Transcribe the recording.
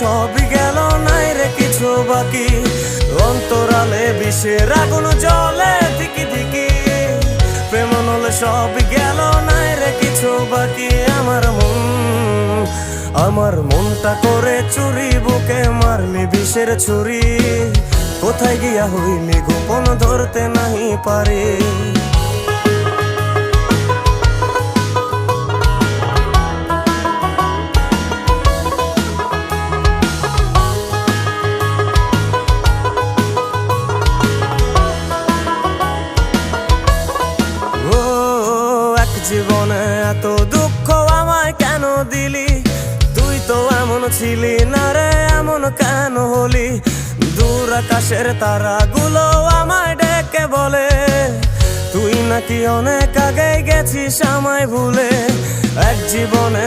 সবই গেল, নাই রে কিছু বাকি। অন্তরালে বিষের আগুন জ্বলে দিকি দিকি। প্রেম হলে সবই গেল, নাই রে কিছু বাকি। আমার মনটা করে চুরি, বুকে মারলি বিষের ছুরি। কোথায় গিয়া হইলি গোপন ধরতে নাহি পারি। জীবনে এত দুঃখ আমায় কেন দিলি? তুই তো এমন ছিলি না রে, এমন কেন হলি? দূর আকাশের তারাগুলো আমায় ডেকে বলে, তুই নাকি অনেক আগে গেছিস আমায় ভুলে। এক জীবনে